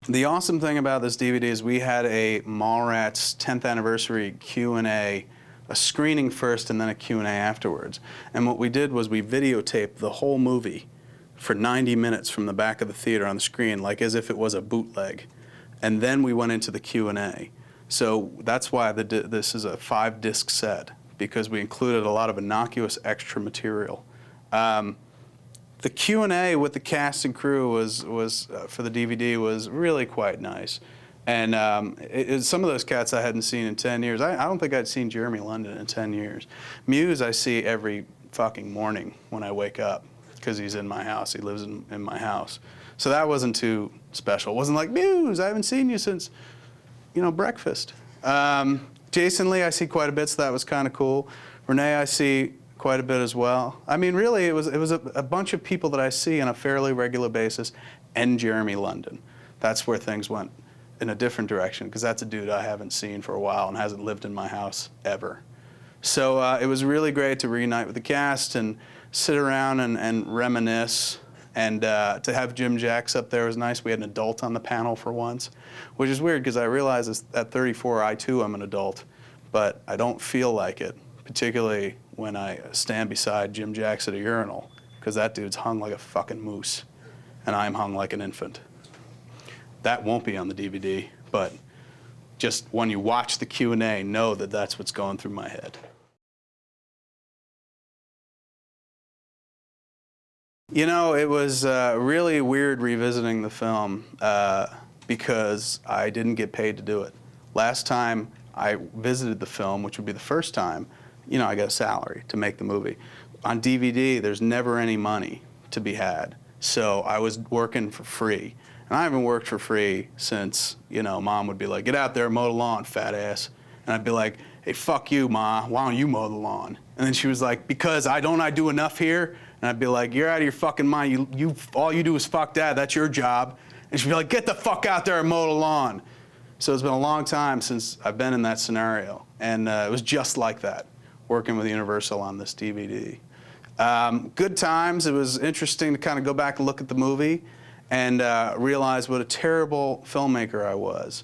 The awesome thing about this DVD is we had a Mallrats 10th anniversary Q&A, a screening first and then a Q&A afterwards. And what we did was we videotaped the whole movie for 90 minutes from the back of the theater on the screen, like as if it was a bootleg. And then we went into the Q&A. So that's why this is a 5-disc set, because we included a lot of innocuous extra material. The Q&A with the cast and crew was for the DVD was really quite nice. And some of those cats I hadn't seen in 10 years. I don't think I'd seen Jeremy London in 10 years. Muse I see every fucking morning when I wake up because he's in my house. He lives in my house. So that wasn't too special. It wasn't like, Muse, I haven't seen you since, you know, breakfast. Jason Lee I see quite a bit, so that was kind of cool. Renee I see quite a bit as well. I mean, really, it was a bunch of people that I see on a fairly regular basis, and Jeremy London. That's where things went in a different direction, because that's a dude I haven't seen for a while and hasn't lived in my house ever. So it was really great to reunite with the cast and sit around and reminisce. And to have Jim Jacks up there was nice. We had an adult on the panel for once, which is weird because I realize at 34 I too am an adult, but I don't feel like it, particularly when I stand beside Jim Jacks at a urinal, because that dude's hung like a fucking moose, and I'm hung like an infant. That won't be on the DVD, but just when you watch the Q&A, know that that's what's going through my head. You know, it was really weird revisiting the film because I didn't get paid to do it. Last time I visited the film, which would be the first time, you know, I got a salary to make the movie. On DVD, there's never any money to be had. So I was working for free. And I haven't worked for free since, you know, Mom would be like, get out there, mow the lawn, fat ass. And I'd be like, hey, fuck you, Ma, why don't you mow the lawn? And then she was like, because I do enough here? And I'd be like, you're out of your fucking mind. All you do is fuck Dad, that's your job. And she'd be like, get the fuck out there and mow the lawn. So it's been a long time since I've been in that scenario. And it was just like that, working with Universal on this DVD. Good times. It was interesting to kind of go back and look at the movie and realize what a terrible filmmaker I was,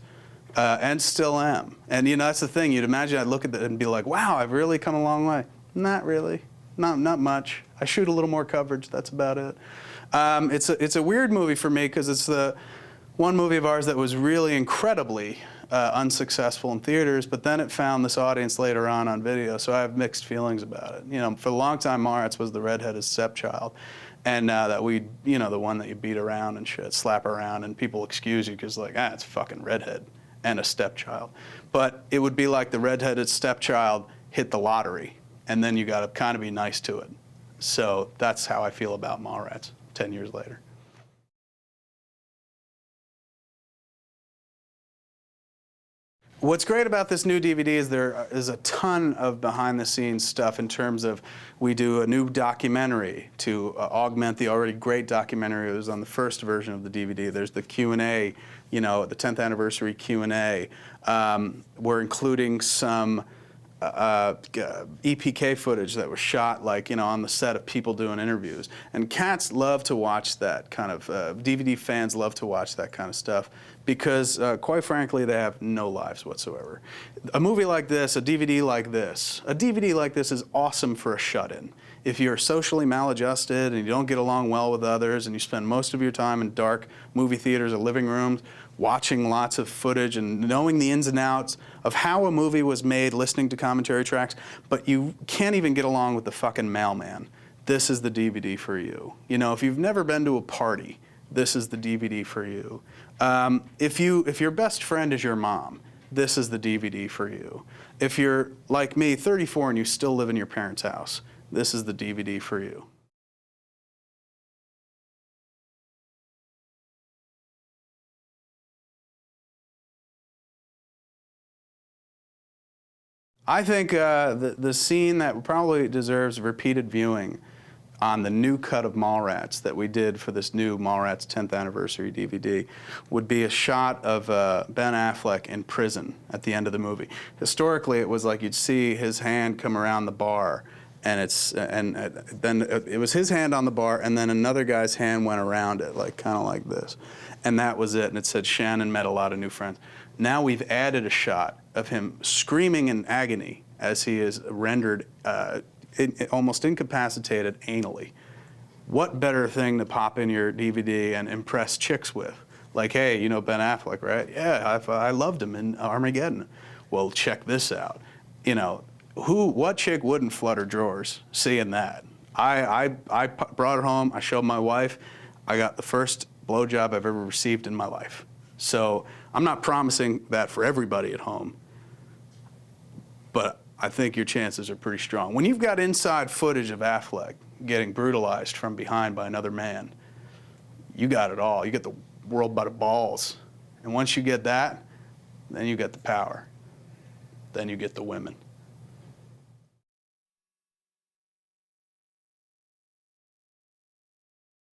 and still am. And you know, that's the thing. You'd imagine I'd look at it and be like, wow, I've really come a long way. Not really. Not much. I shoot a little more coverage. That's about it. It's a weird movie for me because it's the one movie of ours that was really incredibly unsuccessful in theaters, but then it found this audience later on video, so I have mixed feelings about it. You know, for a long time, Mallrats was the redheaded stepchild, and that you know, the one that you beat around and shit, slap around, and people excuse you because like, it's a fucking redhead and a stepchild. But it would be like the redheaded stepchild hit the lottery, and then you got to kind of be nice to it. So that's how I feel about Mallrats 10 years later. What's great about this new DVD is there is a ton of behind-the-scenes stuff in terms of we do a new documentary to augment the already great documentary that was on the first version of the DVD. There's the Q&A, you know, the 10th anniversary Q&A. We're including some EPK footage that was shot, like, you know, on the set of people doing interviews. And cats love to watch that kind of, DVD fans love to watch that kind of stuff because, quite frankly, they have no lives whatsoever. A movie like this, a DVD like this is awesome for a shut-in. If you're socially maladjusted and you don't get along well with others and you spend most of your time in dark movie theaters or living rooms watching lots of footage and knowing the ins and outs of how a movie was made, listening to commentary tracks, but you can't even get along with the fucking mailman, this is the DVD for you. You know, if you've never been to a party, this is the DVD for you. If your best friend is your mom, this is the DVD for you. If you're like me, 34, and you still live in your parents' house, this is the DVD for you. I think the scene that probably deserves repeated viewing on the new cut of Mallrats that we did for this new Mallrats 10th anniversary DVD would be a shot of Ben Affleck in prison at the end of the movie. Historically, it was like you'd see his hand come around the bar and then it was his hand on the bar, and then another guy's hand went around it, like kind of like this, and that was it. And it said Shannon met a lot of new friends. Now we've added a shot of him screaming in agony as he is rendered almost incapacitated anally. What better thing to pop in your DVD and impress chicks with? Like, hey, you know Ben Affleck, right? Yeah, I loved him in Armageddon. Well, check this out. You know, what chick wouldn't flutter drawers seeing that? I brought it home. I showed my wife. I got the first blowjob I've ever received in my life. So I'm not promising that for everybody at home, but I think your chances are pretty strong. When you've got inside footage of Affleck getting brutalized from behind by another man, you got it all. You get the world by the balls. And once you get that, then you get the power. Then you get the women.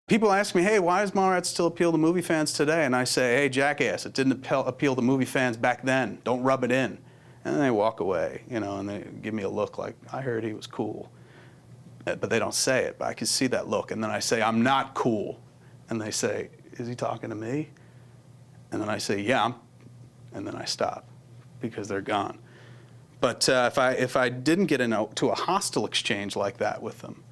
People ask me, hey, why does Mallrats still appeal to movie fans today? And I say, hey, jackass, it didn't appeal to movie fans back then. Don't rub it in. And then they walk away, you know, and they give me a look like, I heard he was cool. But they don't say it, but I can see that look. And then I say, I'm not cool. And they say, is he talking to me? And then I say, yeah. And then I stop because they're gone. But if I didn't get into a hostile exchange like that with them,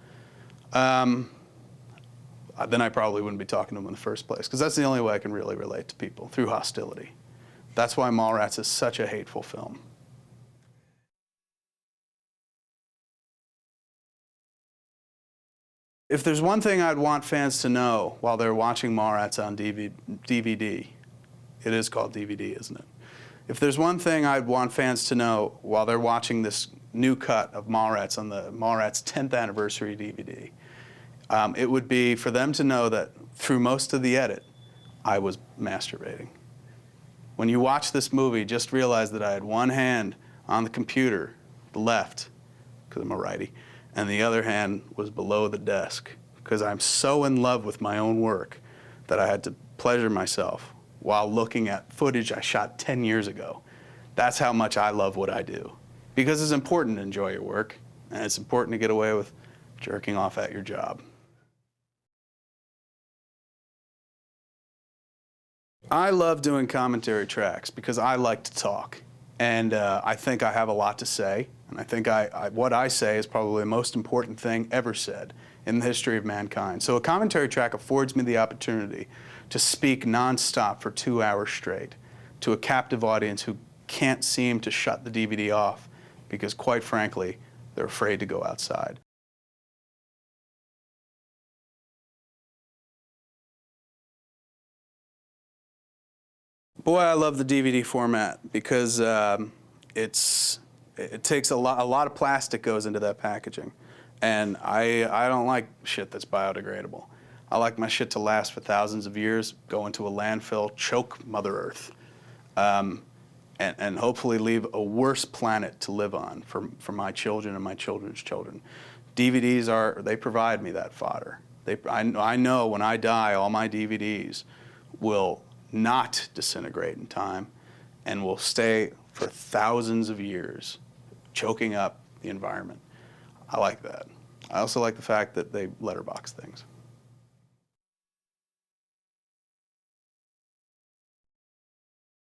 then I probably wouldn't be talking to them in the first place, because that's the only way I can really relate to people, through hostility. That's why Mallrats is such a hateful film. If there's one thing I'd want fans to know while they're watching Mallrats on DVD, it is called DVD, isn't it? If there's one thing I'd want fans to know while they're watching this new cut of Mallrats on the Mallrats 10th anniversary DVD, it would be for them to know that through most of the edit, I was masturbating. When you watch this movie, just realize that I had one hand on the computer, the left, because I'm a righty, and the other hand was below the desk, because I'm so in love with my own work that I had to pleasure myself while looking at footage I shot 10 years ago. That's how much I love what I do. Because it's important to enjoy your work, and it's important to get away with jerking off at your job. I love doing commentary tracks because I like to talk, and I think I have a lot to say, and I think what I say is probably the most important thing ever said in the history of mankind. So a commentary track affords me the opportunity to speak nonstop for 2 hours straight to a captive audience who can't seem to shut the DVD off because, quite frankly, they're afraid to go outside. Boy, I love the DVD format because it takes a lot of plastic goes into that packaging, and I don't like shit that's biodegradable. I like my shit to last for thousands of years, go into a landfill, choke Mother Earth, and hopefully leave a worse planet to live on for my children and my children's children. DVDs they provide me that fodder. I know when I die, all my DVDs will not disintegrate in time and will stay for thousands of years, choking up the environment. I like that. I also like the fact that they letterbox things.